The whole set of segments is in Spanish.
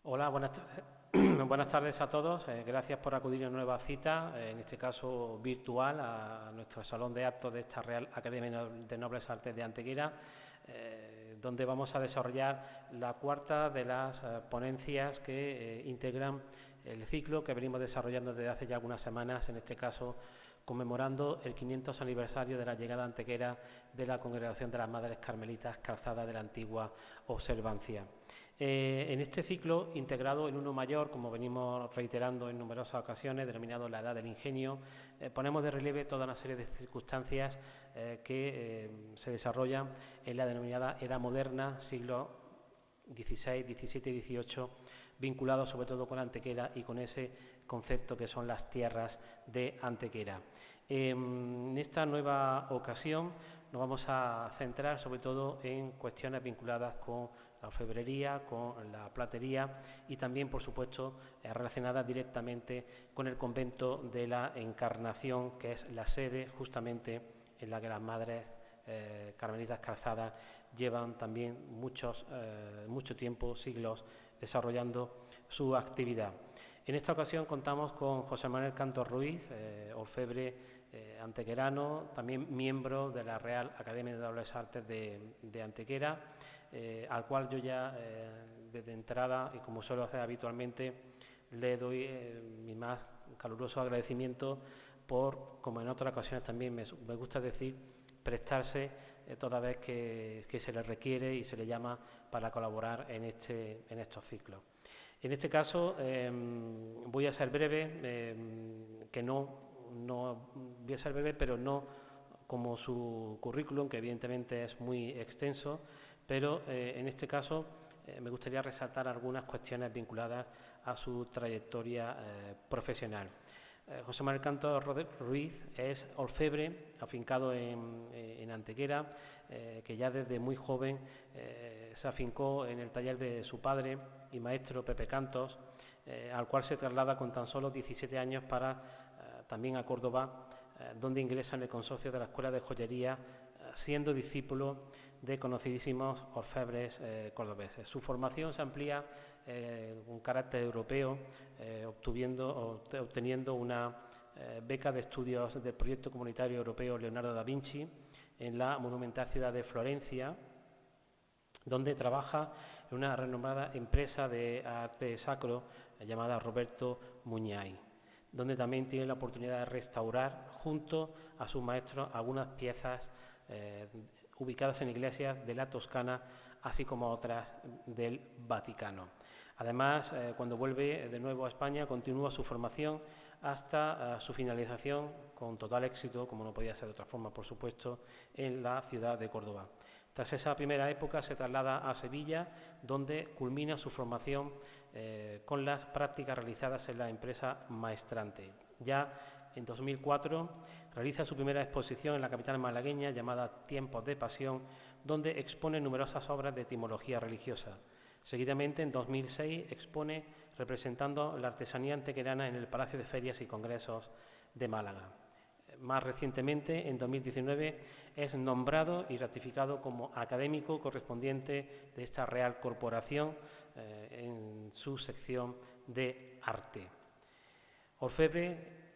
Hola, buenas tardes. Buenas tardes a todos. Gracias por acudir a una nueva cita, en este caso virtual, a nuestro salón de actos de esta Real Academia de Nobles Artes de Antequera, donde vamos a desarrollar la cuarta de las ponencias que integran el ciclo que venimos desarrollando desde hace ya algunas semanas, en este caso conmemorando el 500 aniversario de la llegada a Antequera de la Congregación de las Madres Carmelitas Calzada de la Antigua Observancia. En este ciclo, integrado en uno mayor, como venimos reiterando en numerosas ocasiones, denominado la Edad del Ingenio, ponemos de relieve toda una serie de circunstancias que se desarrollan en la denominada Edad Moderna, siglo XVI, XVII y XVIII, vinculados sobre todo con Antequera y con ese concepto que son las tierras de Antequera. En esta nueva ocasión nos vamos a centrar sobre todo en cuestiones vinculadas con la orfebrería, con la platería y también, por supuesto, relacionadas directamente con el convento de la Encarnación, que es la sede justamente en la que las madres carmelitas calzadas llevan también mucho tiempo, siglos, desarrollando su actividad. En esta ocasión contamos con José Manuel Cantos Ruiz, orfebre antequerano, también miembro de la Real Academia de Nobles Artes de Antequera, al cual yo ya desde entrada, y como suelo hacer habitualmente, le doy mi más caluroso agradecimiento por, como en otras ocasiones también me gusta decir, prestarse toda vez que se le requiere y se le llama para colaborar en estos ciclos. En este caso voy a ser breve, voy a ser breve, pero no como su currículum, que evidentemente es muy extenso, pero en este caso me gustaría resaltar algunas cuestiones vinculadas a su trayectoria profesional. José Manuel Cantos Ruiz es orfebre, afincado en Antequera, que ya desde muy joven se afincó en el taller de su padre y maestro Pepe Cantos, al cual se traslada con tan solo 17 años para también a Córdoba, donde ingresa en el consorcio de la Escuela de Joyería, siendo discípulo de conocidísimos orfebres cordobeses. Su formación se amplía con carácter europeo, obteniendo una beca de estudios del proyecto comunitario europeo Leonardo da Vinci en la monumental ciudad de Florencia, donde trabaja en una renombrada empresa de arte sacro llamada Roberto Muñay, donde también tiene la oportunidad de restaurar junto a sus maestros algunas piezas ubicadas en iglesias de la Toscana, así como otras del Vaticano. Además, cuando vuelve de nuevo a España, continúa su formación hasta su finalización con total éxito, como no podía ser de otra forma, por supuesto, en la ciudad de Córdoba. Tras esa primera época se traslada a Sevilla, donde culmina su formación con las prácticas realizadas en la empresa maestrante. Ya en 2004 realiza su primera exposición en la capital malagueña llamada Tiempos de Pasión, donde expone numerosas obras de etimología religiosa. Seguidamente, en 2006, expone representando la artesanía antequerana en el Palacio de Ferias y Congresos de Málaga. Más recientemente, en 2019, es nombrado y ratificado como académico correspondiente de esta Real Corporación en su sección de arte.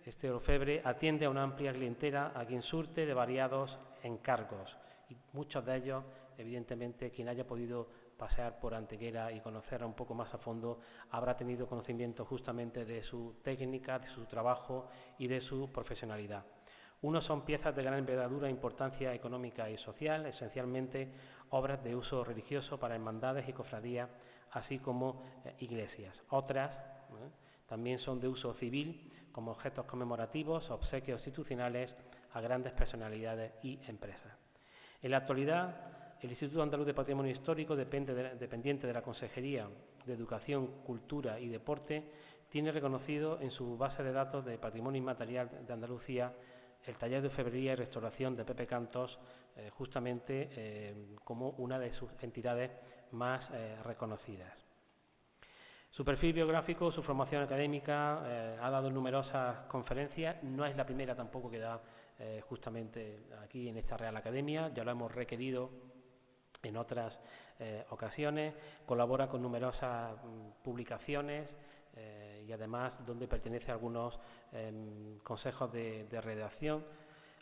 Este orfebre atiende a una amplia clientela a quien surte de variados encargos, y muchos de ellos, evidentemente, quien haya podido pasear por Antequera y conocerla un poco más a fondo, habrá tenido conocimiento justamente de su técnica, de su trabajo y de su profesionalidad. Unos son piezas de gran envergadura e importancia económica y social, esencialmente obras de uso religioso para hermandades y cofradías, así como iglesias. Otras también son de uso civil, como objetos conmemorativos, obsequios institucionales a grandes personalidades y empresas. En la actualidad, el Instituto Andaluz de Patrimonio Histórico, dependiente de la Consejería de Educación, Cultura y Deporte, tiene reconocido en su base de datos de Patrimonio Inmaterial de Andalucía el taller de orfebrería y restauración de Pepe Cantos, justamente como una de sus entidades más reconocidas. Su perfil biográfico, su formación académica, ha dado numerosas conferencias, no es la primera tampoco que da justamente aquí en esta Real Academia, ya lo hemos requerido en otras ocasiones, colabora con numerosas publicaciones y además donde pertenece a algunos consejos de redacción.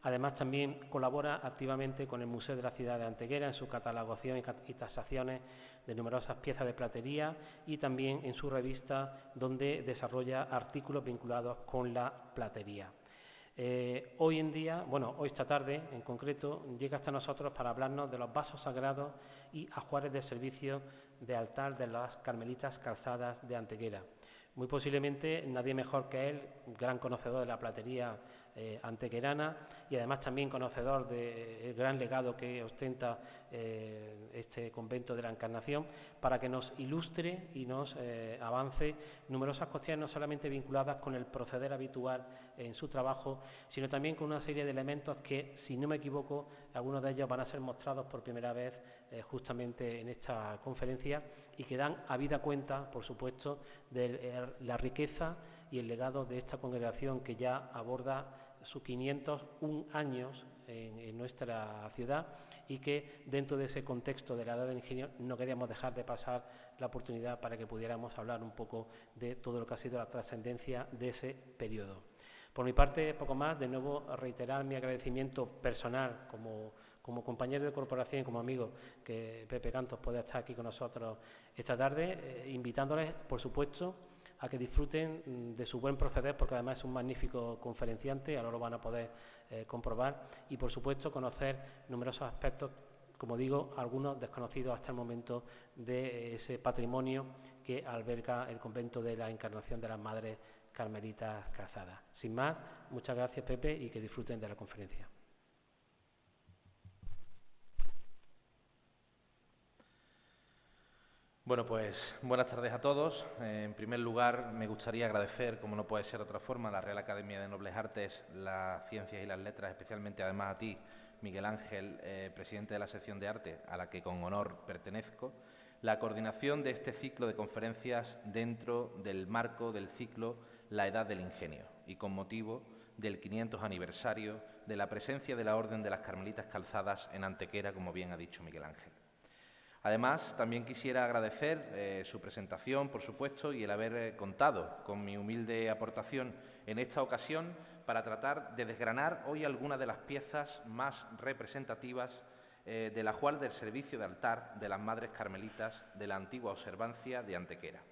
Además, también colabora activamente con el Museo de la Ciudad de Antequera en su catalogación y tasaciones de numerosas piezas de platería y también en su revista, donde desarrolla artículos vinculados con la platería. Hoy en día, bueno, hoy esta tarde en concreto, llega hasta nosotros para hablarnos de los vasos sagrados y ajuares de servicio de altar de las Carmelitas Calzadas de Antequera. Muy posiblemente nadie mejor que él, gran conocedor de la platería antequerana y además también conocedor del gran legado que ostenta este convento de la Encarnación, para que nos ilustre y nos avance numerosas cuestiones no solamente vinculadas con el proceder habitual en su trabajo, sino también con una serie de elementos que, si no me equivoco, algunos de ellos van a ser mostrados por primera vez justamente en esta conferencia y que dan habida cuenta, por supuesto, de la riqueza y el legado de esta congregación que ya aborda sus 501 años en nuestra ciudad y que dentro de ese contexto de la Edad del Ingenio no queríamos dejar de pasar la oportunidad para que pudiéramos hablar un poco de todo lo que ha sido la trascendencia de ese periodo. Por mi parte, poco más. De nuevo, reiterar mi agradecimiento personal como compañero de corporación y como amigo que Pepe Cantos pueda estar aquí con nosotros esta tarde, invitándoles, por supuesto, a que disfruten de su buen proceder, porque además es un magnífico conferenciante, ahora lo van a poder comprobar, y por supuesto conocer numerosos aspectos, como digo, algunos desconocidos hasta el momento, de ese patrimonio que alberga el convento de la Encarnación de las Madres Carmelitas Calzadas. Sin más, muchas gracias, Pepe, y que disfruten de la conferencia. Bueno, pues buenas tardes a todos. En primer lugar, me gustaría agradecer, como no puede ser de otra forma, a la Real Academia de Nobles Artes, las Ciencias y las Letras, especialmente además a ti, Miguel Ángel, presidente de la sección de arte, a la que con honor pertenezco, la coordinación de este ciclo de conferencias dentro del marco del ciclo La Edad del Ingenio y con motivo del 500 aniversario de la presencia de la Orden de las Carmelitas Calzadas en Antequera, como bien ha dicho Miguel Ángel. Además, también quisiera agradecer su presentación, por supuesto, y el haber contado con mi humilde aportación en esta ocasión para tratar de desgranar hoy algunas de las piezas más representativas del ajuar del servicio de altar de las Madres Carmelitas de la antigua observancia de Antequera.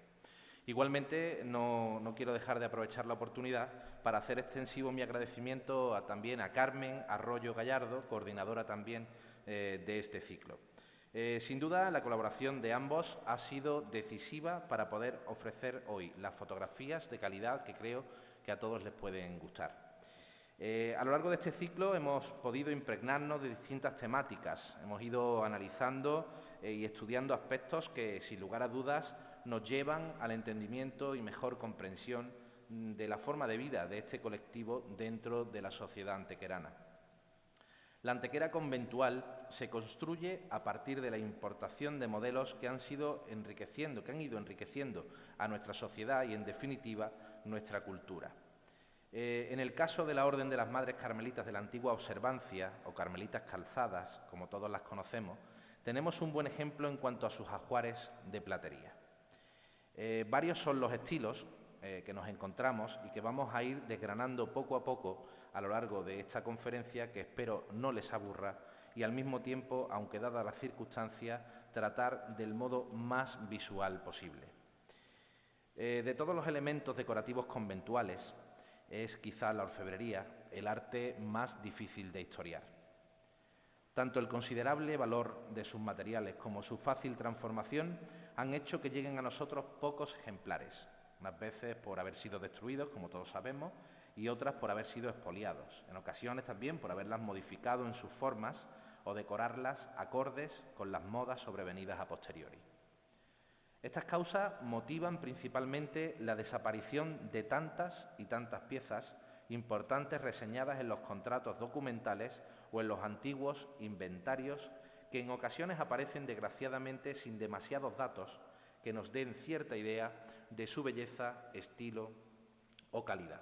Igualmente, no quiero dejar de aprovechar la oportunidad para hacer extensivo mi agradecimiento también a Carmen Arroyo Gallardo, coordinadora también de este ciclo. Sin duda, la colaboración de ambos ha sido decisiva para poder ofrecer hoy las fotografías de calidad que creo que a todos les pueden gustar. A lo largo de este ciclo hemos podido impregnarnos de distintas temáticas, hemos ido analizando y estudiando aspectos que, sin lugar a dudas, nos llevan al entendimiento y mejor comprensión de la forma de vida de este colectivo dentro de la sociedad antequerana. La Antequera conventual se construye a partir de la importación de modelos que han ido enriqueciendo a nuestra sociedad y, en definitiva, nuestra cultura. En el caso de la Orden de las Madres Carmelitas de la antigua observancia, o Carmelitas Calzadas, como todos las conocemos, tenemos un buen ejemplo en cuanto a sus ajuares de platería. Varios son los estilos que nos encontramos y que vamos a ir desgranando poco a poco a lo largo de esta conferencia, que espero no les aburra y al mismo tiempo, aunque dada las circunstancias, tratar del modo más visual posible. De todos los elementos decorativos conventuales, es quizá la orfebrería el arte más difícil de historiar. Tanto el considerable valor de sus materiales como su fácil transformación han hecho que lleguen a nosotros pocos ejemplares, unas veces por haber sido destruidos, como todos sabemos, y otras por haber sido expoliados, en ocasiones también por haberlas modificado en sus formas o decorarlas acordes con las modas sobrevenidas a posteriori. Estas causas motivan principalmente la desaparición de tantas y tantas piezas importantes reseñadas en los contratos documentales o en los antiguos inventarios, que en ocasiones aparecen desgraciadamente sin demasiados datos que nos den cierta idea de su belleza, estilo o calidad.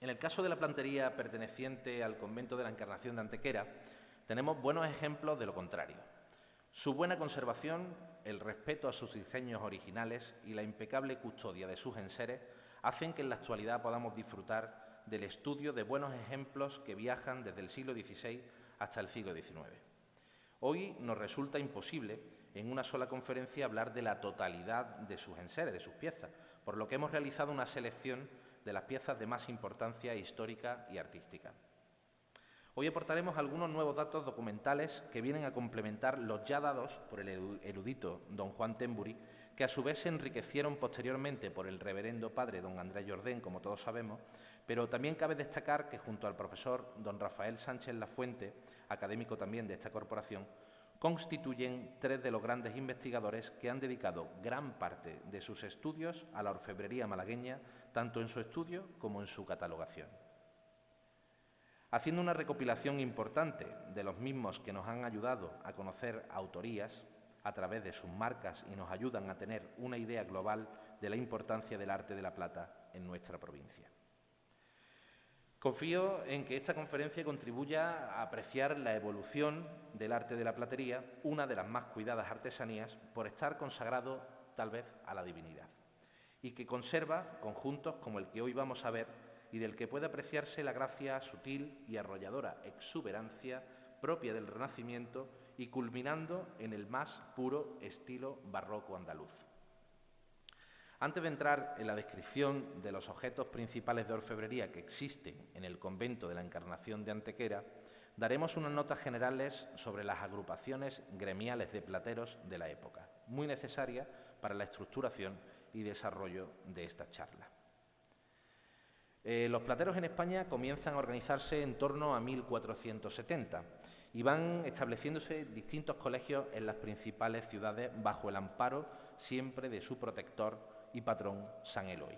En el caso de la plantería perteneciente al convento de la Encarnación de Antequera, tenemos buenos ejemplos de lo contrario. Su buena conservación, el respeto a sus diseños originales y la impecable custodia de sus enseres hacen que en la actualidad podamos disfrutar del estudio de buenos ejemplos que viajan desde el siglo XVI hasta el siglo XIX. Hoy nos resulta imposible en una sola conferencia hablar de la totalidad de sus enseres, de sus piezas, por lo que hemos realizado una selección de las piezas de más importancia histórica y artística. Hoy aportaremos algunos nuevos datos documentales que vienen a complementar los ya dados por el erudito don Juan Temburi, que a su vez se enriquecieron posteriormente por el reverendo padre don Andrés Jordén, como todos sabemos, pero también cabe destacar que junto al profesor don Rafael Sánchez Lafuente, académico también de esta corporación, constituyen tres de los grandes investigadores que han dedicado gran parte de sus estudios a la orfebrería malagueña, tanto en su estudio como en su catalogación. Haciendo una recopilación importante de los mismos que nos han ayudado a conocer autorías a través de sus marcas y nos ayudan a tener una idea global de la importancia del arte de la plata en nuestra provincia. Confío en que esta conferencia contribuya a apreciar la evolución del arte de la platería, una de las más cuidadas artesanías, por estar consagrado tal vez a la divinidad, y que conserva conjuntos como el que hoy vamos a ver y del que puede apreciarse la gracia sutil y arrolladora exuberancia propia del Renacimiento y culminando en el más puro estilo barroco andaluz. Antes de entrar en la descripción de los objetos principales de orfebrería que existen en el convento de la Encarnación de Antequera, daremos unas notas generales sobre las agrupaciones gremiales de plateros de la época, muy necesarias para la estructuración y desarrollo de esta charla. Los plateros en España comienzan a organizarse en torno a 1470 y van estableciéndose distintos colegios en las principales ciudades bajo el amparo siempre de su protector y patrón San Eloy.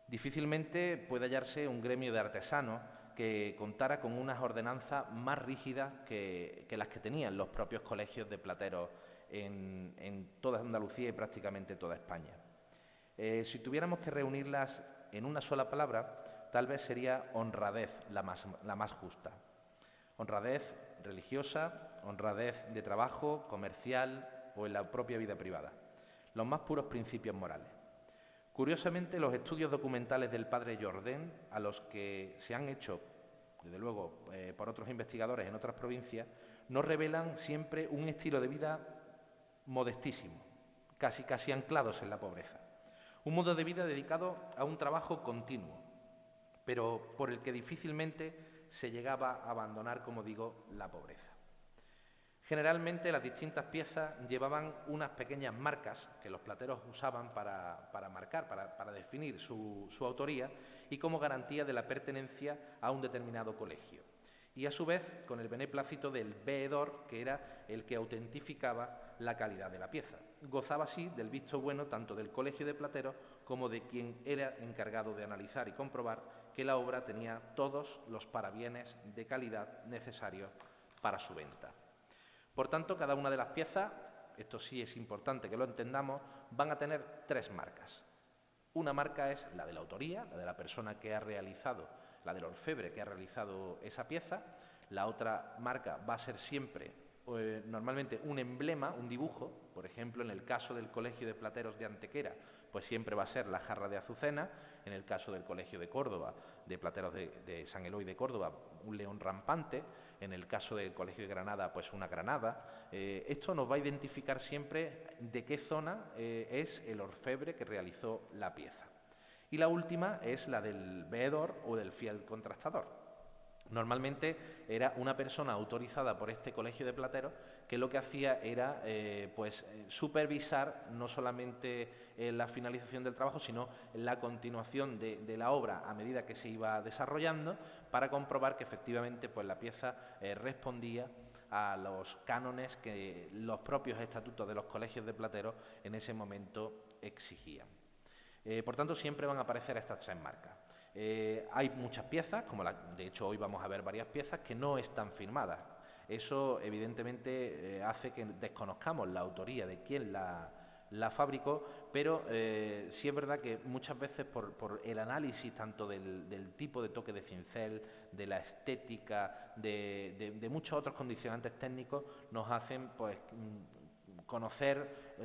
Difícilmente puede hallarse un gremio de artesanos que contara con unas ordenanzas más rígidas que las que tenían los propios colegios de plateros en toda Andalucía y prácticamente toda España. Si tuviéramos que reunirlas en una sola palabra, tal vez sería honradez la más justa. Honradez religiosa, honradez de trabajo, comercial o en la propia vida privada. Los más puros principios morales. Curiosamente, los estudios documentales del padre Jordén, a los que se han hecho, desde luego, por otros investigadores en otras provincias, nos revelan siempre un estilo de vida modestísimo, casi anclados en la pobreza. Un modo de vida dedicado a un trabajo continuo, pero por el que difícilmente se llegaba a abandonar, como digo, la pobreza. Generalmente las distintas piezas llevaban unas pequeñas marcas que los plateros usaban para marcar, para definir su autoría y como garantía de la pertenencia a un determinado colegio. Y a su vez con el beneplácito del veedor, que era el que autentificaba la calidad de la pieza. Gozaba así del visto bueno tanto del colegio de plateros como de quien era encargado de analizar y comprobar que la obra tenía todos los parabienes de calidad necesarios para su venta. Por tanto, cada una de las piezas, esto sí es importante que lo entendamos, van a tener tres marcas. Una marca es la de la autoría, la de la persona que ha realizado, la del orfebre que ha realizado esa pieza. La otra marca va a ser siempre, normalmente, un emblema, un dibujo. Por ejemplo, en el caso del Colegio de Plateros de Antequera, pues siempre va a ser la jarra de azucena. En el caso del Colegio de Córdoba, de Plateros de San Eloy de Córdoba, un león rampante. En el caso del Colegio de Granada, pues una granada. Esto nos va a identificar siempre de qué zona es el orfebre que realizó la pieza. Y la última es la del veedor o del fiel contrastador. Normalmente era una persona autorizada por este colegio de plateros que lo que hacía era supervisar no solamente la finalización del trabajo, sino la continuación de la obra a medida que se iba desarrollando, para comprobar que efectivamente pues la pieza respondía a los cánones que los propios estatutos de los colegios de plateros en ese momento exigían. Por tanto, siempre van a aparecer estas tres marcas. Hay muchas piezas, de hecho hoy vamos a ver varias piezas que no están firmadas. Eso evidentemente hace que desconozcamos la autoría de quién la la fabricó, pero sí es verdad que muchas veces por el análisis tanto del tipo de toque de cincel, de la estética, de muchos otros condicionantes técnicos, nos hacen pues conocer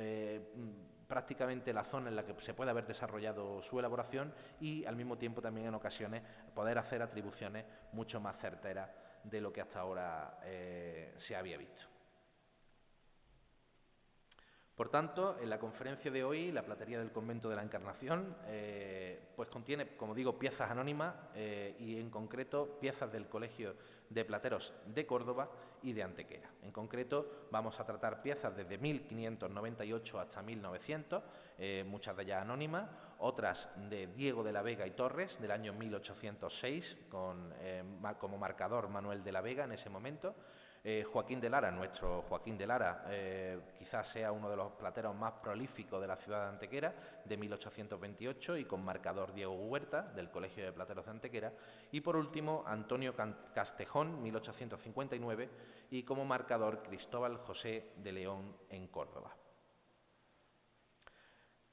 prácticamente la zona en la que se puede haber desarrollado su elaboración y al mismo tiempo también en ocasiones poder hacer atribuciones mucho más certeras de lo que hasta ahora se había visto. Por tanto, en la conferencia de hoy, la platería del Convento de la Encarnación pues contiene, como digo, piezas anónimas y en concreto piezas del Colegio de Plateros de Córdoba y de Antequera. En concreto vamos a tratar piezas desde 1598 hasta 1900, muchas de ellas anónimas, otras de Diego de la Vega y Torres del año 1806 como marcador Manuel de la Vega en ese momento. Joaquín de Lara, nuestro Joaquín de Lara, quizás sea uno de los plateros más prolíficos de la ciudad de Antequera, de 1828, y con marcador Diego Huerta, del Colegio de Plateros de Antequera, y por último Antonio Castejón, 1859, y como marcador Cristóbal José de León en Córdoba.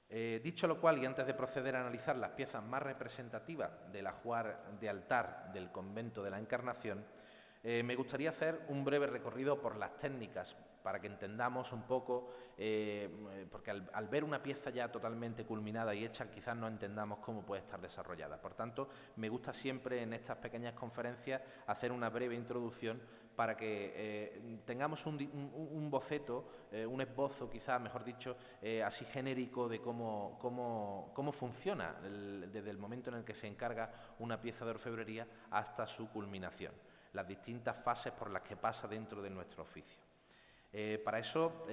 Dicho lo cual, y antes de proceder a analizar las piezas más representativas del ajuar de altar del Convento de la Encarnación, me gustaría hacer un breve recorrido por las técnicas para que entendamos un poco, porque al ver una pieza ya totalmente culminada y hecha, quizás no entendamos cómo puede estar desarrollada. Por tanto, me gusta siempre en estas pequeñas conferencias hacer una breve introducción para que tengamos un boceto, un esbozo quizás, mejor dicho, así genérico de cómo funciona desde el momento en el que se encarga una pieza de orfebrería hasta su culminación, las distintas fases por las que pasa dentro de nuestro oficio. Para eso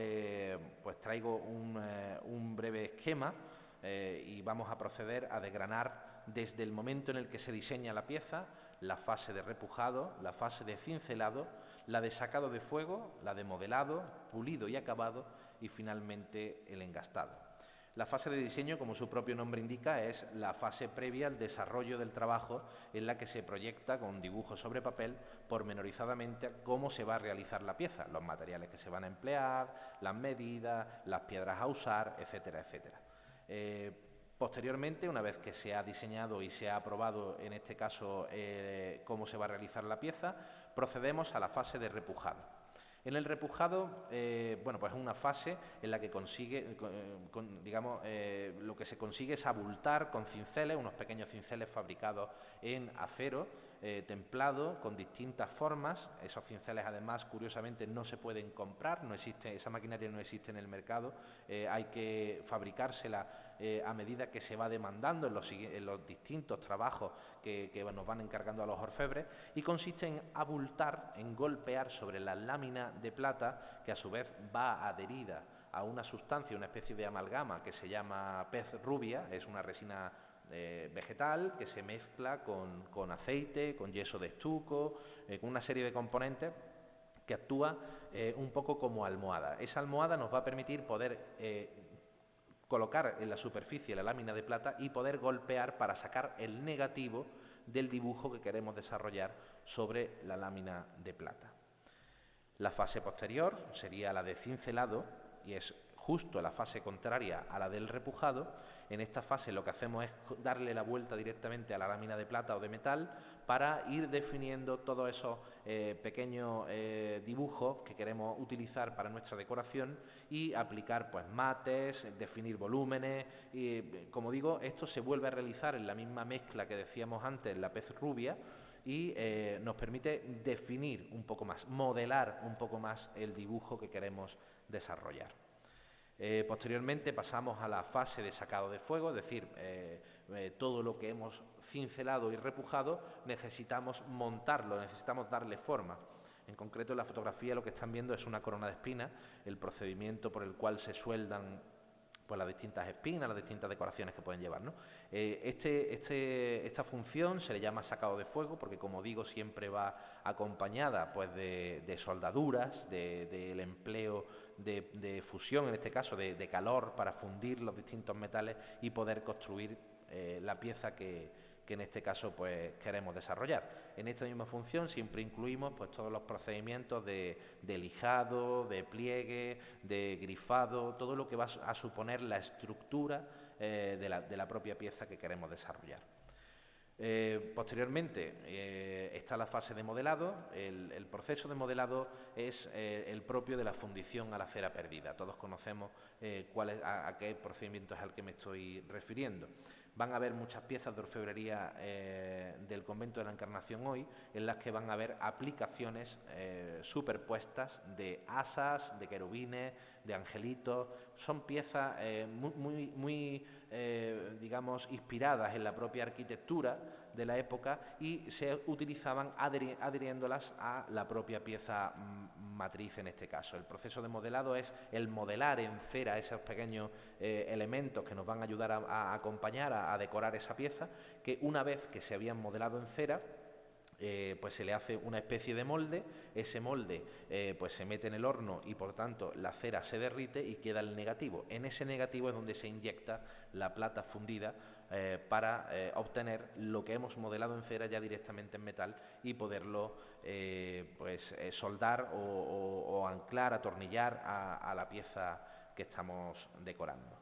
pues traigo un breve esquema y vamos a proceder a desgranar desde el momento en el que se diseña la pieza, la fase de repujado, la fase de cincelado, la de sacado de fuego, la de modelado, pulido y acabado y finalmente el engastado. La fase de diseño, como su propio nombre indica, es la fase previa al desarrollo del trabajo en la que se proyecta con dibujos sobre papel pormenorizadamente cómo se va a realizar la pieza, los materiales que se van a emplear, las medidas, las piedras a usar, etcétera, etcétera. Posteriormente, una vez que se ha diseñado y se ha aprobado, en este caso, cómo se va a realizar la pieza, procedemos a la fase de repujado. En el repujado, bueno, pues es una fase en la que lo que se consigue es abultar con cinceles, unos pequeños cinceles fabricados en acero, templado, con distintas formas. Esos cinceles, además, curiosamente, no se pueden comprar, no existe, esa maquinaria no existe en el mercado, hay que fabricársela a medida que se va demandando en los distintos trabajos que nos van encargando a los orfebres, y consiste en abultar, en golpear sobre la lámina de plata, que a su vez va adherida a una sustancia, una especie de amalgama que se llama pez rubia, es una resina vegetal que se mezcla con aceite, con yeso de estuco, con una serie de componentes que actúa un poco como almohada. Esa almohada nos va a permitir poder colocar en la superficie la lámina de plata y poder golpear para sacar el negativo del dibujo que queremos desarrollar sobre la lámina de plata. La fase posterior sería la de cincelado y es justo la fase contraria a la del repujado. En esta fase lo que hacemos es darle la vuelta directamente a la lámina de plata o de metal para ir definiendo todos esos pequeños dibujos que queremos utilizar para nuestra decoración y aplicar pues mates, definir volúmenes y, como digo, esto se vuelve a realizar en la misma mezcla que decíamos antes, la pez rubia, y nos permite definir un poco más, modelar un poco más el dibujo que queremos desarrollar. Posteriormente pasamos a la fase de sacado de fuego, es decir, todo lo que hemos cincelado y repujado necesitamos montarlo, necesitamos darle forma. En concreto, en la fotografía lo que están viendo es una corona de espinas, el procedimiento por el cual se sueldan pues las distintas espinas, las distintas decoraciones que pueden llevar, ¿no? Esta función se le llama sacado de fuego porque, como digo, siempre va acompañada pues de soldaduras, del empleo de fusión, en este caso de calor para fundir los distintos metales y poder construir la pieza que en este caso pues queremos desarrollar. En esta misma función siempre incluimos pues todos los procedimientos de lijado, de pliegue, de grifado, todo lo que va a suponer la estructura de la propia pieza que queremos desarrollar. Posteriormente está la fase de modelado. El proceso de modelado es el propio de la fundición a la cera perdida. Todos conocemos a qué procedimiento es al que me estoy refiriendo. Van a haber muchas piezas de orfebrería del Convento de la Encarnación hoy en las que van a haber aplicaciones superpuestas de asas, de querubines, de angelitos. Son piezas muy digamos, inspiradas en la propia arquitectura de la época y se utilizaban adhiriéndolas a la propia pieza matriz en este caso. El proceso de modelado es el modelar en cera esos pequeños elementos que nos van a ayudar a acompañar, a decorar esa pieza, que una vez que se habían modelado en cera, pues se le hace una especie de molde. Ese molde pues se mete en el horno y por tanto la cera se derrite y queda el negativo. En ese negativo es donde se inyecta la plata fundida para obtener lo que hemos modelado en cera ya directamente en metal y poderlo soldar o anclar, atornillar a la pieza que estamos decorando.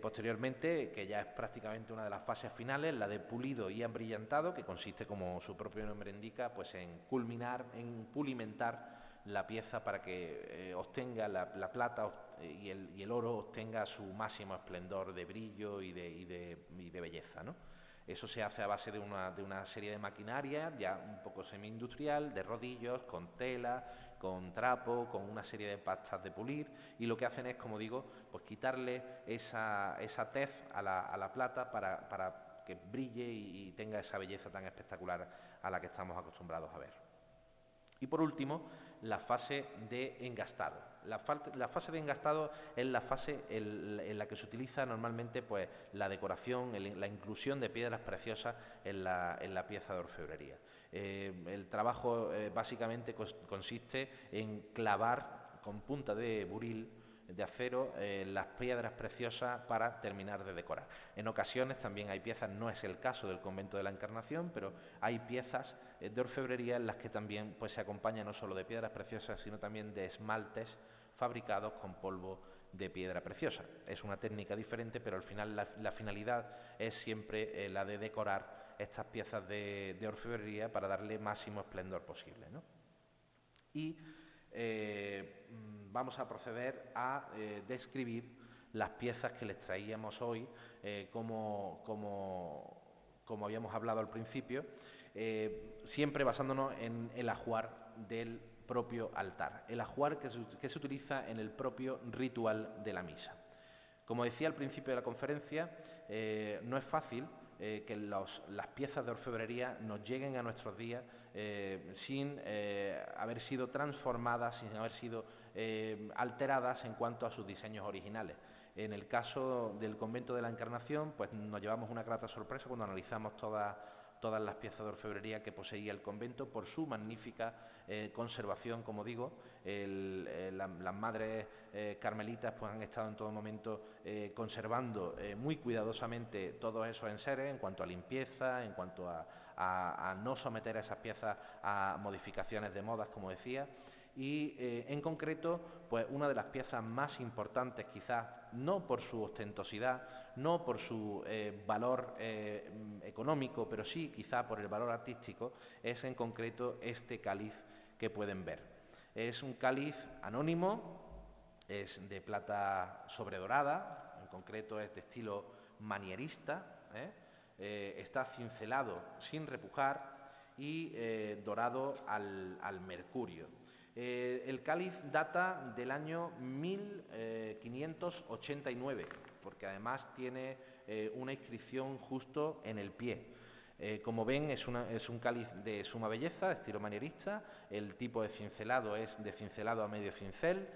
Posteriormente, que ya es prácticamente una de las fases finales, la de pulido y ambrillantado, que consiste, como su propio nombre indica, pues en culminar, en pulimentar la pieza para que obtenga la plata y el oro obtenga su máximo esplendor de brillo y de belleza, ¿no? Eso se hace a base de una serie de maquinaria ya un poco semi-industrial, de rodillos, con tela, con trapo, con una serie de pastas de pulir, y lo que hacen es, como digo, pues quitarle esa tez a la plata para que brille y tenga esa belleza tan espectacular a la que estamos acostumbrados a ver. Y por último, la fase de engastado. La fase de engastado es la fase en la que se utiliza normalmente pues la decoración, la inclusión de piedras preciosas en la pieza de orfebrería. El trabajo básicamente consiste en clavar con punta de buril de acero las piedras preciosas para terminar de decorar. En ocasiones también hay piezas, no es el caso del Convento de la Encarnación, pero hay piezas de orfebrería en las que también pues se acompaña no solo de piedras preciosas, sino también de esmaltes fabricados con polvo de piedra preciosa. Es una técnica diferente, pero al final la finalidad es siempre la de decorar estas piezas de orfebrería para darle máximo esplendor posible, ¿no? Y vamos a proceder a describir las piezas que les traíamos hoy, como habíamos hablado al principio, siempre basándonos en el ajuar del propio altar, el ajuar que se utiliza en el propio ritual de la misa. Como decía al principio de la conferencia, no es fácil que las piezas de orfebrería nos lleguen a nuestros días sin haber sido transformadas, sin haber sido alteradas en cuanto a sus diseños originales. En el caso del Convento de la Encarnación, pues nos llevamos una grata sorpresa cuando analizamos todas las piezas de orfebrería que poseía el convento por su magnífica conservación, como digo. Las madres carmelitas pues han estado en todo momento conservando muy cuidadosamente todos esos enseres en cuanto a limpieza, en cuanto a no someter a esas piezas a modificaciones de modas, como decía. Y en concreto, pues una de las piezas más importantes, quizás no por su ostentosidad, no por su valor económico, pero sí quizá por el valor artístico, es en concreto este cáliz que pueden ver. Es un cáliz anónimo, es de plata sobredorada, en concreto es de estilo manierista, está cincelado sin repujar y dorado al mercurio. El cáliz data del año 1589, porque además tiene una inscripción justo en el pie. Como ven, es un cáliz de suma belleza, estilo manierista. El tipo de cincelado es de cincelado a medio cincel.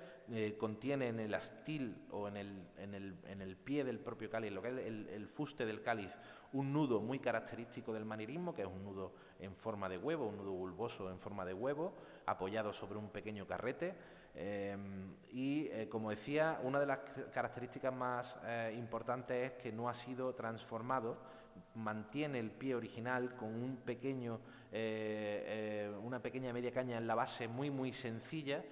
Contiene en el astil o en el pie del propio cáliz, lo que es el fuste del cáliz, un nudo muy característico del manierismo, que es un nudo en forma de huevo, un nudo bulboso en forma de huevo, apoyado sobre un pequeño carrete. Como decía, una de las características más importantes es que no ha sido transformado mantiene el pie original con un pequeño, una pequeña media caña en la base muy sencilla,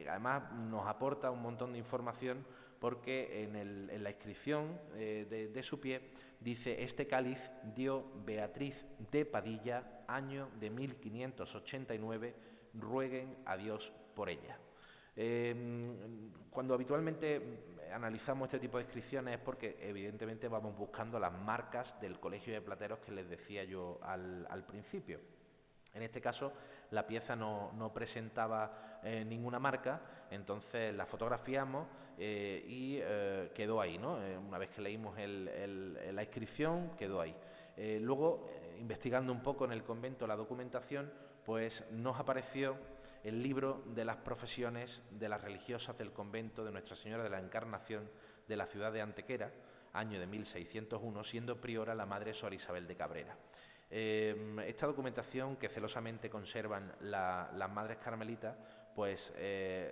además nos aporta un montón de información porque en la inscripción de su pie dice: este cáliz dio Beatriz de Padilla, año de 1589, rueguen a Dios por ella. Cuando habitualmente analizamos este tipo de inscripciones es porque evidentemente vamos buscando las marcas del colegio de plateros que les decía yo al principio. En este caso la pieza no presentaba ninguna marca, entonces la fotografiamos y quedó ahí, ¿no? Una vez que leímos la inscripción, quedó ahí. Luego, investigando un poco en el convento la documentación, pues nos apareció el libro de las profesiones de las religiosas del convento de Nuestra Señora de la Encarnación de la ciudad de Antequera, año de 1601, siendo priora la madre Sor Isabel de Cabrera. Esta documentación que celosamente conservan las madres carmelitas, pues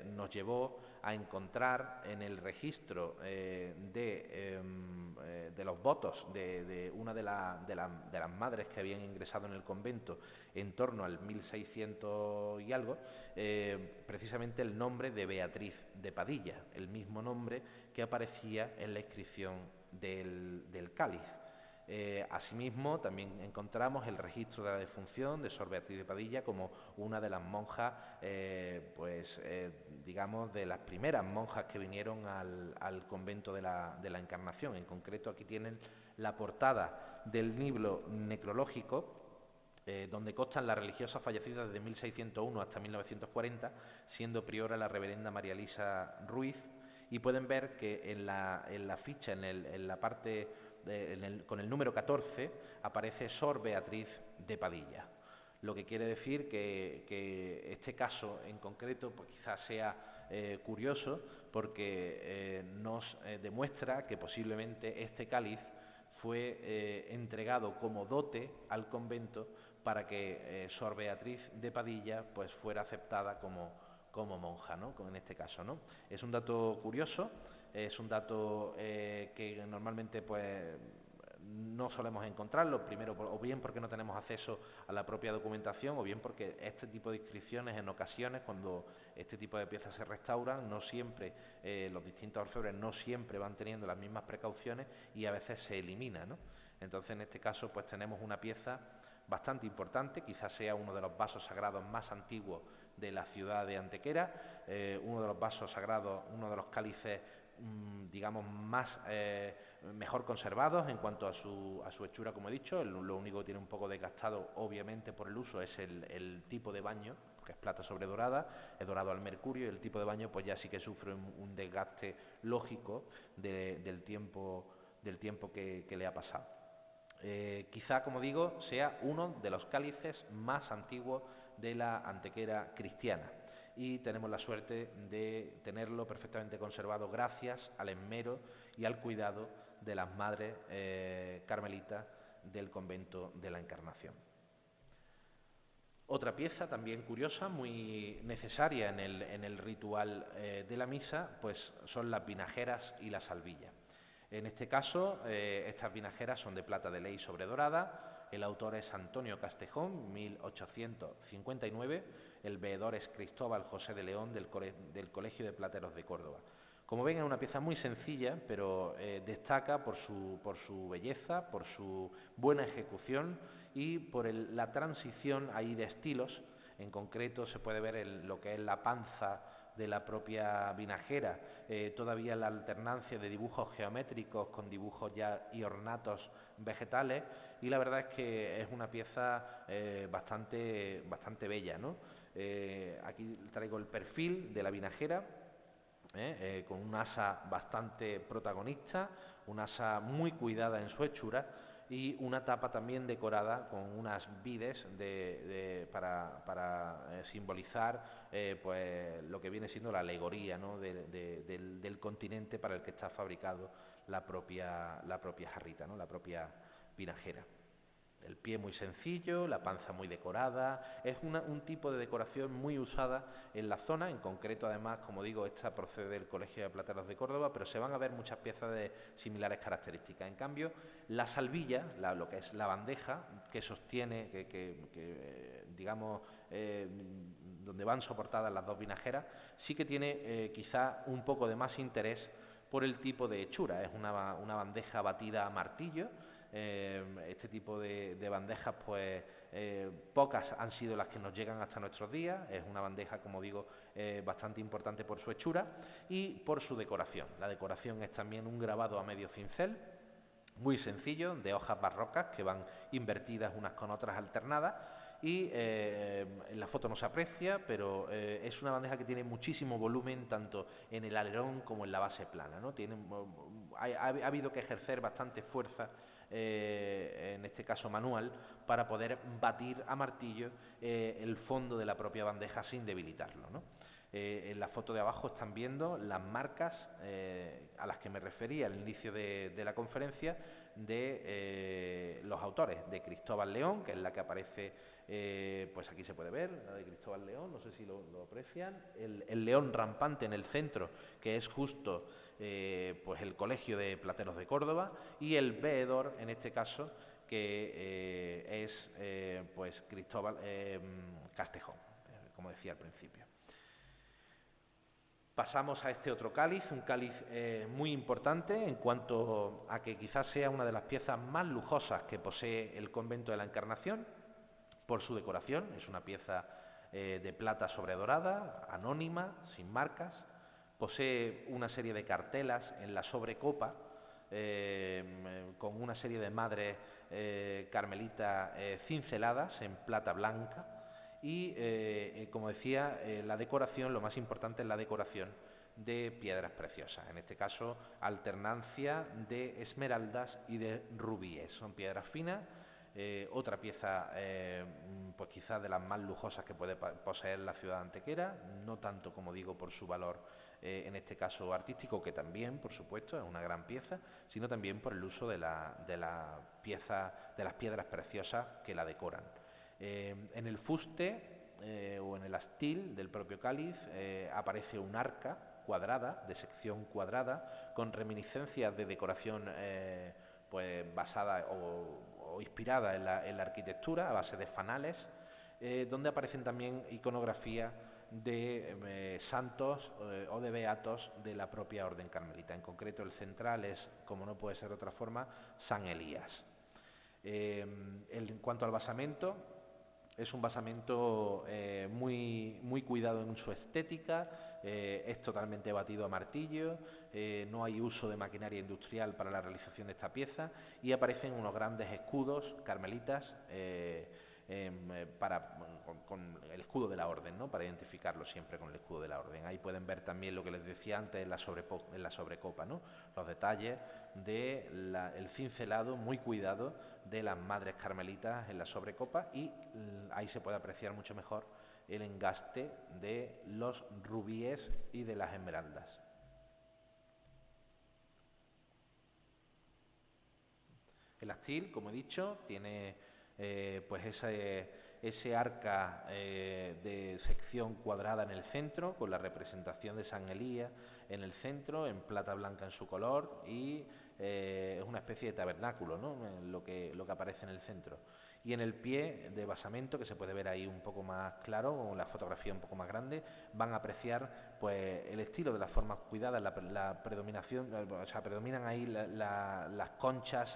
nos llevó a encontrar en el registro de los votos de una de las madres que habían ingresado en el convento en torno al 1600 y algo, precisamente el nombre de Beatriz de Padilla, el mismo nombre que aparecía en la inscripción del cáliz. Asimismo, también encontramos el registro de la defunción de Sor Beatriz de Padilla como una de las monjas, digamos, de las primeras monjas que vinieron al convento de la Encarnación. En concreto, aquí tienen la portada del libro necrológico, donde constan las religiosas fallecidas desde 1601 hasta 1940, siendo priora la reverenda María Elisa Ruiz, y pueden ver que en la ficha, en la parte con el número 14, aparece Sor Beatriz de Padilla, lo que quiere decir que este caso en concreto pues quizás sea curioso, porque nos demuestra que posiblemente este cáliz fue entregado como dote al convento para que Sor Beatriz de Padilla pues fuera aceptada como monja, ¿no? En este caso, ¿no? Es un dato curioso, es un dato que normalmente pues no solemos encontrarlo, primero o bien porque no tenemos acceso a la propia documentación, o bien porque este tipo de inscripciones en ocasiones, cuando este tipo de piezas se restauran, no siempre los distintos orfebres no siempre van teniendo las mismas precauciones y a veces se elimina, ¿no? Entonces en este caso pues tenemos una pieza bastante importante, quizás sea uno de los vasos sagrados más antiguos de la ciudad de Antequera, uno de los vasos sagrados, uno de los cálices digamos mejor conservados en cuanto a su hechura, como he dicho. Lo único que tiene un poco desgastado, obviamente por el uso, es el tipo de baño, que es plata sobre dorada, es dorado al mercurio, y el tipo de baño pues ya sí que sufre un desgaste lógico del tiempo que le ha pasado. Quizá, como digo, sea uno de los cálices más antiguos de la Antequera cristiana, y tenemos la suerte de tenerlo perfectamente conservado gracias al esmero y al cuidado de las madres carmelitas del convento de la Encarnación. Otra pieza también curiosa, muy necesaria en el ritual de la misa, pues son las vinajeras y las salvillas. En este caso, estas vinajeras son de plata de ley sobre dorada. El autor es Antonio Castejón, 1859. El veedor es Cristóbal José de León, del Colegio de Plateros de Córdoba. Como ven, es una pieza muy sencilla, pero destaca por su belleza, por su buena ejecución y por la transición ahí de estilos. En concreto se puede ver lo que es la panza de la propia vinajera, todavía la alternancia de dibujos geométricos con dibujos ya y ornatos vegetales, y la verdad es que es una pieza bastante bella, ¿no? Aquí traigo el perfil de la vinajera, con un asa bastante protagonista, un asa muy cuidada en su hechura, y una tapa también decorada con unas vides para simbolizar pues lo que viene siendo la alegoría, ¿no? del continente para el que está fabricado la propia jarrita, ¿no? La propia vinajera. el pie muy sencillo, la panza muy decorada, es un tipo de decoración muy usada en la zona, en concreto además, como digo, esta procede del Colegio de Plateros de Córdoba, pero se van a ver muchas piezas de similares características. En cambio, la salvilla, lo que es la bandeja que sostiene, digamos, donde van soportadas las dos vinajeras, sí que tiene quizá un poco de más interés por el tipo de hechura. Es una bandeja batida a martillo. Este tipo de bandejas, pues pocas han sido las que nos llegan hasta nuestros días. Es una bandeja, como digo, bastante importante por su hechura y por su decoración. La decoración es también un grabado a medio cincel, muy sencillo, de hojas barrocas que van invertidas unas con otras alternadas. Y en la foto no se aprecia, pero es una bandeja que tiene muchísimo volumen tanto en el alerón como en la base plana, ¿no? Ha habido que ejercer bastante fuerza, en este caso manual, para poder batir a martillo el fondo de la propia bandeja sin debilitarlo, ¿no? En la foto de abajo están viendo las marcas a las que me refería al inicio de la conferencia de los autores, de Cristóbal León, que es la que aparece, pues aquí se puede ver, la de Cristóbal León, no sé si lo aprecian, el león rampante en el centro, que es justo pues el Colegio de Plateros de Córdoba, y el veedor, en este caso, que es pues Cristóbal Castejón, como decía al principio. Pasamos a este otro cáliz, un cáliz muy importante en cuanto a que quizás sea una de las piezas más lujosas que posee el convento de la Encarnación por su decoración. Es una pieza de plata sobredorada, anónima, sin marcas. Posee una serie de cartelas en la sobrecopa con una serie de madres carmelitas cinceladas en plata blanca. Y, como decía, la decoración, lo más importante es la decoración de piedras preciosas, en este caso alternancia de esmeraldas y de rubíes. Son piedras finas. Otra pieza, pues quizás de las más lujosas que puede poseer la ciudad de Antequera, no tanto, como digo, por su valor en este caso artístico, que también, por supuesto, es una gran pieza, sino también por el uso de las piedras preciosas que la decoran. En el fuste o en el astil del propio cáliz aparece un arca cuadrada, de sección cuadrada, con reminiscencias de decoración pues basada o inspirada en la arquitectura, a base de fanales, donde aparecen también iconografía de santos o de beatos de la propia orden carmelita. En concreto, el central es, como no puede ser de otra forma, San Elías. En cuanto al basamento, es un basamento muy cuidado en su estética, es totalmente batido a martillo, no hay uso de maquinaria industrial para la realización de esta pieza, y aparecen unos grandes escudos carmelitas con el escudo de la orden, ¿no? Para identificarlo siempre con el escudo de la orden. Ahí pueden ver también lo que les decía antes en la sobrecopa, ¿no? Los detalles del cincelado muy cuidado de las madres carmelitas en la sobrecopa, y ahí se puede apreciar mucho mejor el engaste de los rubíes y de las esmeraldas. El astil, como he dicho, tiene pues ese arca de sección cuadrada en el centro, con la representación de San Elías en el centro, en plata blanca en su color, y es una especie de tabernáculo, ¿no? Lo que aparece en el centro. Y en el pie de basamento, que se puede ver ahí un poco más claro, con la fotografía un poco más grande, van a apreciar pues el estilo de las formas cuidadas, la predominación, o sea, predominan ahí las conchas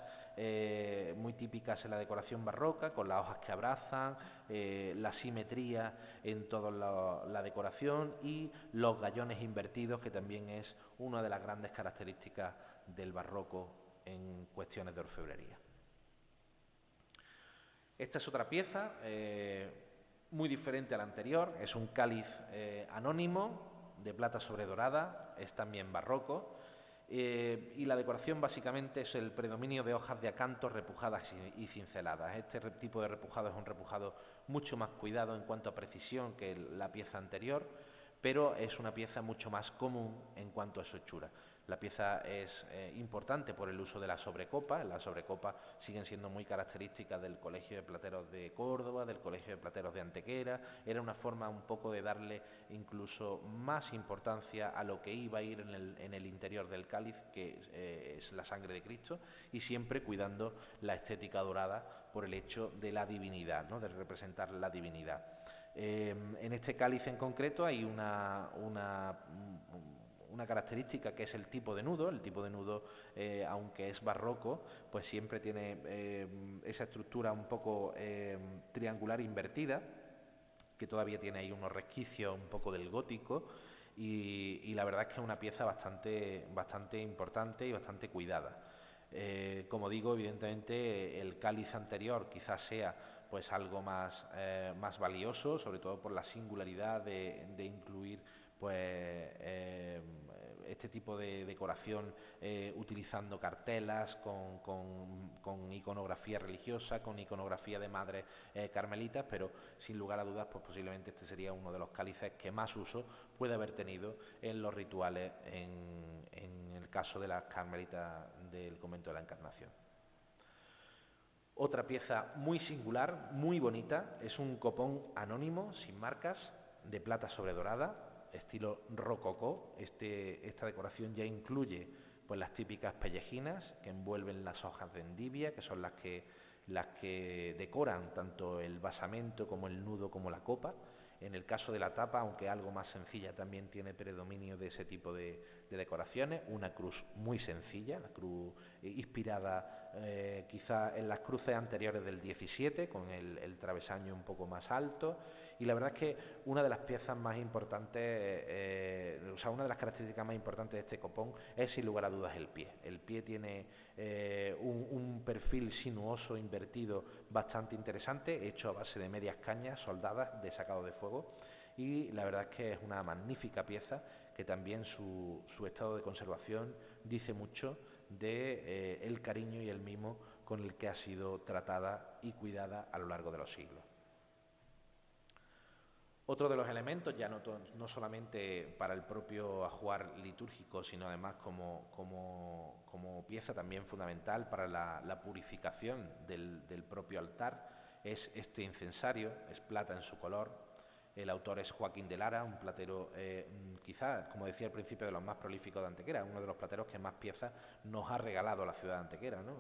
muy típicas en la decoración barroca, con las hojas que abrazan, la simetría en toda la decoración, y los gallones invertidos, que también es una de las grandes características del barroco en cuestiones de orfebrería. Esta es otra pieza muy diferente a la anterior, es un cáliz anónimo de plata sobredorada, es también barroco, y la decoración básicamente es el predominio de hojas de acanto repujadas y cinceladas. Este tipo de repujado es un repujado mucho más cuidado en cuanto a precisión que la pieza anterior, pero es una pieza mucho más común en cuanto a su hechura. La pieza es importante por el uso de la sobrecopa. Las sobrecopas siguen siendo muy características del Colegio de Plateros de Córdoba, del Colegio de Plateros de Antequera. Era una forma un poco de darle incluso más importancia a lo que iba a ir en el interior del cáliz, que es la sangre de Cristo, y siempre cuidando la estética dorada por el hecho de la divinidad, ¿no?, de representar la divinidad. En este cáliz en concreto hay una característica, que es el tipo de nudo. El tipo de nudo, aunque es barroco, pues siempre tiene esa estructura un poco triangular invertida, que todavía tiene ahí unos resquicios un poco del gótico, y la verdad es que es una pieza bastante importante y bastante cuidada. Como digo, evidentemente el cáliz anterior quizás sea pues algo más valioso, sobre todo por la singularidad de incluir pues este tipo de decoración, utilizando cartelas con iconografía religiosa, con iconografía de madres carmelitas, pero sin lugar a dudas pues posiblemente este sería uno de los cálices que más uso puede haber tenido en los rituales en el caso de las carmelitas del convento de la Encarnación. Otra pieza muy singular, muy bonita, es un copón anónimo, sin marcas, de plata sobre dorada, estilo rococó. Esta decoración ya incluye pues las típicas pellejinas que envuelven las hojas de endivia, que son las que decoran tanto el basamento como el nudo como la copa. En el caso de la tapa, aunque algo más sencilla, también tiene predominio de ese tipo de decoraciones. Una cruz muy sencilla, la cruz inspirada quizá en las cruces anteriores del 17, con el travesaño un poco más alto. Y la verdad es que una de las piezas más importantes, una de las características más importantes de este copón es sin lugar a dudas el pie. El pie tiene un perfil sinuoso invertido bastante interesante, hecho a base de medias cañas soldadas de sacado de fuego, y la verdad es que es una magnífica pieza que también su estado de conservación dice mucho de el cariño y el mimo con el que ha sido tratada y cuidada a lo largo de los siglos. Otro de los elementos, ya no solamente para el propio ajuar litúrgico, sino además como pieza también fundamental para la purificación del propio altar, es este incensario. Es plata en su color. El autor es Joaquín de Lara, un platero quizás, como decía al principio, de los más prolíficos de Antequera, uno de los plateros que más piezas nos ha regalado la ciudad de Antequera, ¿no?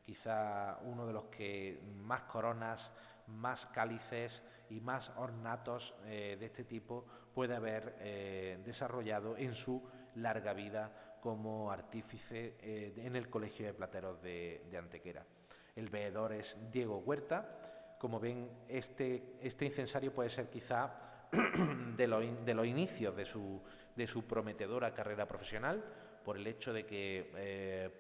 Quizá uno de los que más coronas, más cálices y más ornatos de este tipo puede haber desarrollado en su larga vida como artífice en el Colegio de Plateros de Antequera. El veedor es Diego Huerta. Como ven, este incensario puede ser quizá de los inicios de su prometedora carrera profesional, por el hecho de que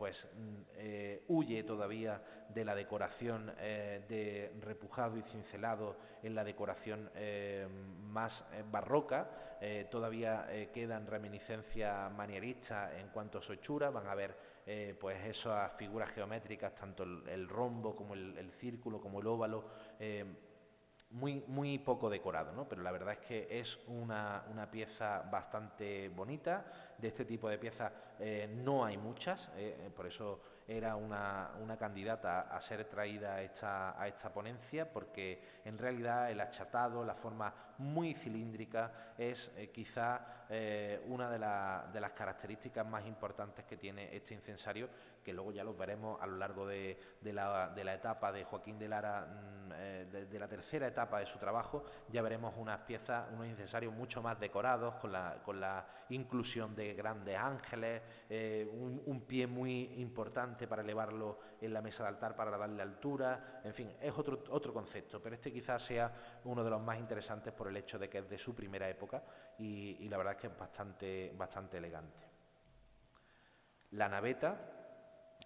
huye todavía de la decoración de repujado y cincelado en la decoración más barroca. Todavía quedan reminiscencias manieristas en cuanto a su hechura. Van a ver pues esas figuras geométricas, tanto el rombo como el círculo como el óvalo, muy poco decorado, ¿no? Pero la verdad es que es una pieza bastante bonita. De este tipo de piezas no hay muchas, por eso era una candidata a ser traída a esta ponencia, porque en realidad el achatado, la forma muy cilíndrica, es quizá una de las características más importantes que tiene este incensario, que luego ya los veremos a lo largo de la etapa de Joaquín de Lara, de la tercera etapa de su trabajo. Ya veremos unas piezas, unos incensarios mucho más decorados, con la inclusión de grandes ángeles, un pie muy importante para elevarlo en la mesa de altar para darle altura. En fin, es otro concepto, pero este quizás sea uno de los más interesantes por el hecho de que es de su primera época y la verdad es que es bastante elegante. La naveta,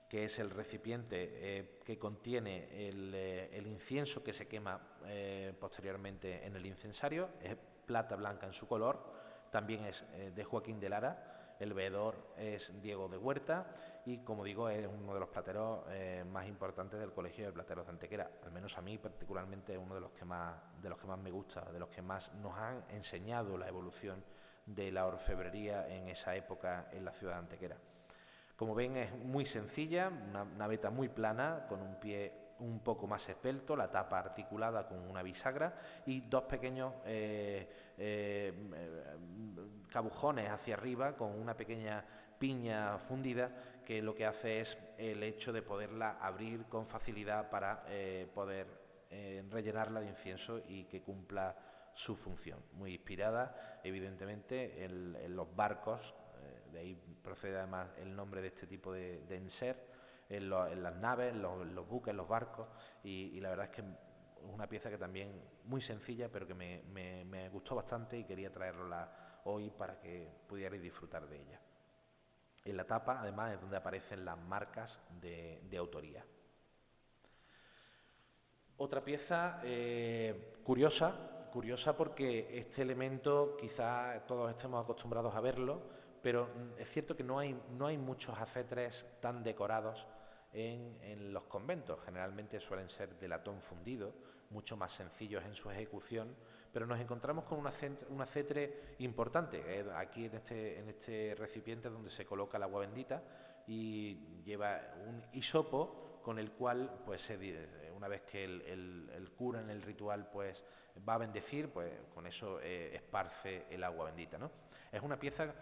que es el recipiente que contiene el incienso que se quema posteriormente en el incensario, es plata blanca en su color. También es de Joaquín de Lara. El veedor es Diego de Huerta y, como digo, es uno de los plateros más importantes del Colegio de Plateros de Antequera. Al menos a mí particularmente es uno de los que más me gusta, de los que más nos han enseñado la evolución de la orfebrería en esa época en la ciudad de Antequera. Como ven, es muy sencilla, una naveta muy plana, con un pie un poco más esbelto, la tapa articulada con una bisagra y dos pequeños cabujones hacia arriba con una pequeña piña fundida, que lo que hace es el hecho de poderla abrir con facilidad para poder rellenarla de incienso y que cumpla su función. Muy inspirada, evidentemente, en los barcos, de ahí procede además el nombre de este tipo de enser, en las naves, en los buques, en los barcos, y la verdad es que es una pieza que también muy sencilla, pero que me gustó bastante y quería traerla hoy para que pudierais disfrutar de ella. En la tapa, además, es donde aparecen las marcas de autoría. Otra pieza curiosa porque este elemento quizá todos estemos acostumbrados a verlo, pero es cierto que no hay muchos acetres tan decorados en los conventos. Generalmente suelen ser de latón fundido, mucho más sencillos en su ejecución, pero nos encontramos con un acetre importante. Aquí en este recipiente es donde se coloca el agua bendita y lleva un hisopo con el cual, pues, una vez que el cura en el ritual pues va a bendecir, pues con eso esparce el agua bendita, ¿no? Es una pieza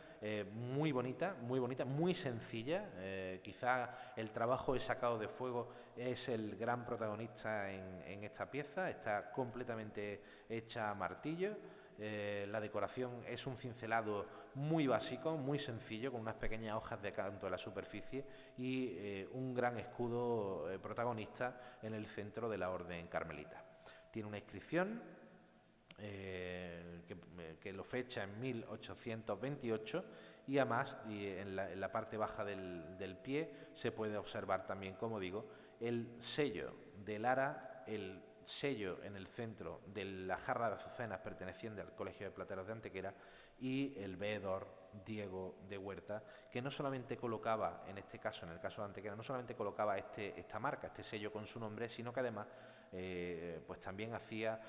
muy bonita, muy sencilla. Quizá el trabajo de sacado de fuego es el gran protagonista en esta pieza. Está completamente hecha a martillo. La decoración es un cincelado muy básico, muy sencillo, con unas pequeñas hojas de canto en la superficie y un gran escudo protagonista en el centro de la orden carmelita. Tiene una inscripción que lo fecha en 1828 y además en la parte baja del pie se puede observar también, como digo, el sello de Lara, el sello en el centro de la jarra de azucenas perteneciente al Colegio de Plateros de Antequera y el veedor Diego de Huerta, que no solamente colocaba, en este caso, en el caso de Antequera, no solamente colocaba esta marca, este sello con su nombre, sino que además pues también hacía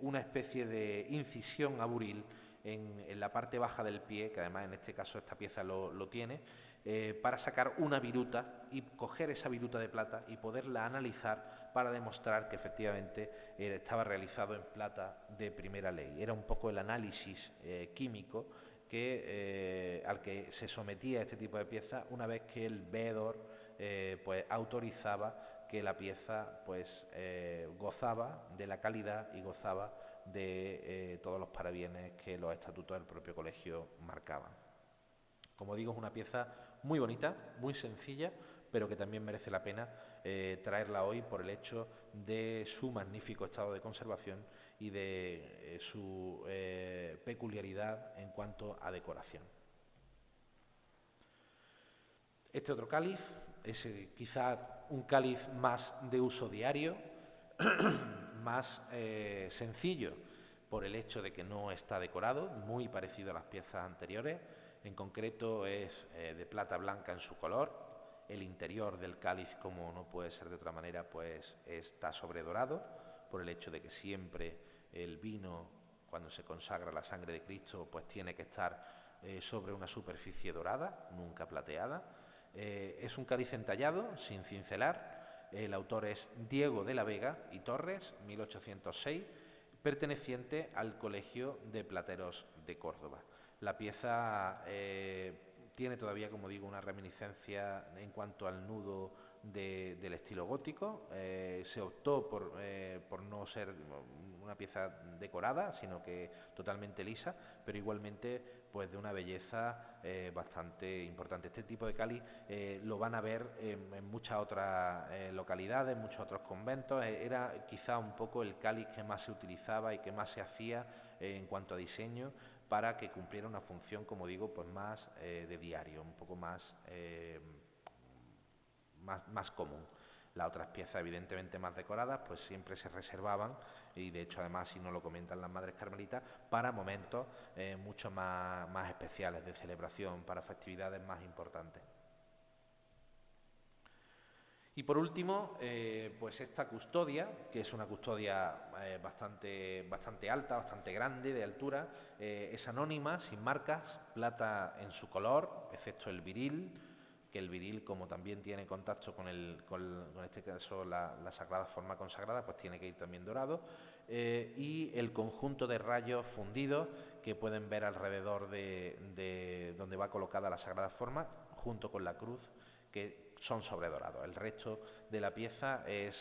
una especie de incisión a buril en la parte baja del pie, que además en este caso esta pieza lo tiene, para sacar una viruta y coger esa viruta de plata y poderla analizar para demostrar que efectivamente estaba realizado en plata de primera ley. Era un poco el análisis químico al que se sometía este tipo de piezas una vez que el veedor pues autorizaba que la pieza pues gozaba de la calidad y gozaba de todos los parabienes que los estatutos del propio colegio marcaban. Como digo, es una pieza muy bonita, muy sencilla, pero que también merece la pena traerla hoy por el hecho de su magnífico estado de conservación y de su peculiaridad en cuanto a decoración. Este otro cáliz es quizá un cáliz más de uso diario, más sencillo por el hecho de que no está decorado, muy parecido a las piezas anteriores. En concreto es de plata blanca en su color. El interior del cáliz, como no puede ser de otra manera, pues está sobredorado, por el hecho de que siempre el vino, cuando se consagra la sangre de Cristo, pues tiene que estar sobre una superficie dorada, nunca plateada. Es un cáliz entallado, sin cincelar. El autor es Diego de la Vega y Torres, 1806, perteneciente al Colegio de Plateros de Córdoba. La pieza tiene todavía, como digo, una reminiscencia en cuanto al nudo del estilo gótico. Se optó por no ser una pieza decorada, sino que totalmente lisa, pero igualmente pues de una belleza bastante importante. Este tipo de cáliz lo van a ver en muchas otras localidades, en muchos otros conventos. Era quizá un poco el cáliz que más se utilizaba y que más se hacía en cuanto a diseño, para que cumpliera una función, como digo, pues más de diario, un poco más común. Las otras piezas, evidentemente más decoradas, pues siempre se reservaban, y de hecho además, si no lo comentan las madres carmelitas, para momentos mucho más especiales de celebración, para festividades más importantes. Y por último, pues esta custodia, que es una custodia bastante alta, bastante grande de altura, es anónima, sin marcas, plata en su color, excepto el viril, que el viril, como también tiene contacto con este caso la sagrada forma consagrada, pues tiene que ir también dorado, y el conjunto de rayos fundidos que pueden ver alrededor de donde va colocada la sagrada forma, junto con la cruz, que son sobredorados. El resto de la pieza es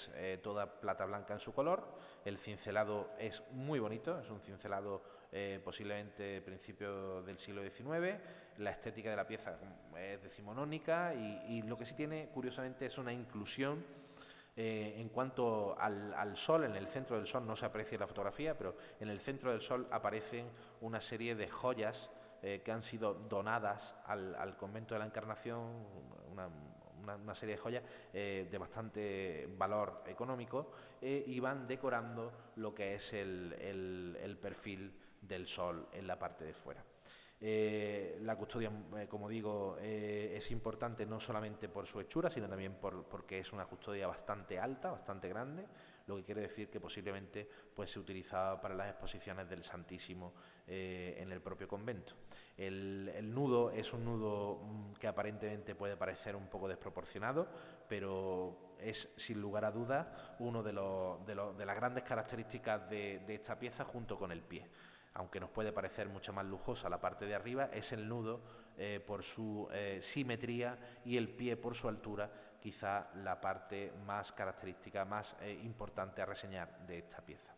toda plata blanca en su color. El cincelado es muy bonito, es un cincelado posiblemente de principio del siglo XIX. La estética de la pieza es decimonónica y lo que sí tiene, curiosamente, es una inclusión en cuanto al sol. En el centro del sol no se aprecia en la fotografía, pero en el centro del sol aparecen una serie de joyas que han sido donadas al convento de la Encarnación, una serie de joyas de bastante valor económico, y van decorando lo que es el perfil del sol en la parte de fuera. La custodia, como digo, es importante no solamente por su hechura, sino también porque es una custodia bastante alta, bastante grande, lo que quiere decir que posiblemente pues se utilizaba para las exposiciones del Santísimo en el propio convento. El nudo es un nudo que aparentemente puede parecer un poco desproporcionado, pero es sin lugar a dudas uno de las grandes características de esta pieza, junto con el pie. Aunque nos puede parecer mucho más lujosa la parte de arriba, es el nudo por su simetría y el pie por su altura, quizá la parte más característica, más importante a reseñar de esta pieza.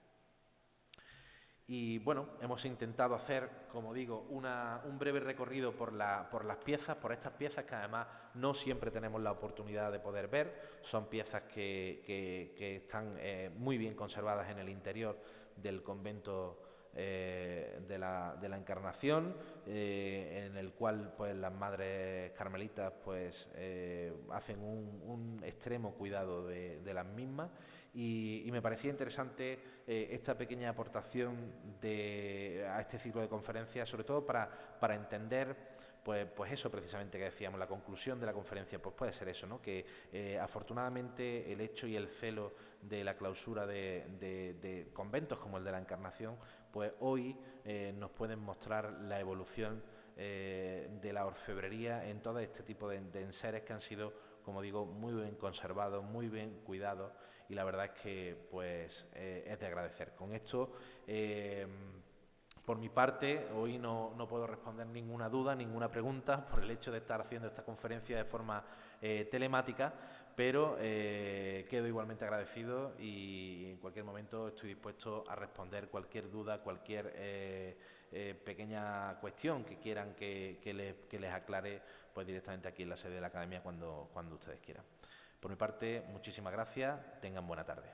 Y bueno, hemos intentado hacer, como digo, un breve recorrido por las piezas, por estas piezas que además no siempre tenemos la oportunidad de poder ver. Son piezas que están muy bien conservadas en el interior del convento de la Encarnación, en el cual pues las madres carmelitas pues hacen un extremo cuidado de las mismas, y me parecía interesante esta pequeña aportación a este ciclo de conferencias, sobre todo para entender pues eso precisamente que decíamos. La conclusión de la conferencia pues puede ser eso, ¿no? Que afortunadamente el hecho y el celo de la clausura de conventos como el de la Encarnación, pues hoy nos pueden mostrar la evolución de la orfebrería en todo este tipo de enseres que han sido, como digo, muy bien conservados, muy bien cuidados, y la verdad es que pues es de agradecer. Con esto, por mi parte, hoy no puedo responder ninguna duda, ninguna pregunta, por el hecho de estar haciendo esta conferencia de forma telemática, pero quedo igualmente agradecido, y en cualquier momento estoy dispuesto a responder cualquier duda, cualquier pequeña cuestión que quieran que les aclare pues directamente aquí en la sede de la Academia cuando ustedes quieran. Por mi parte, muchísimas gracias, tengan buena tarde.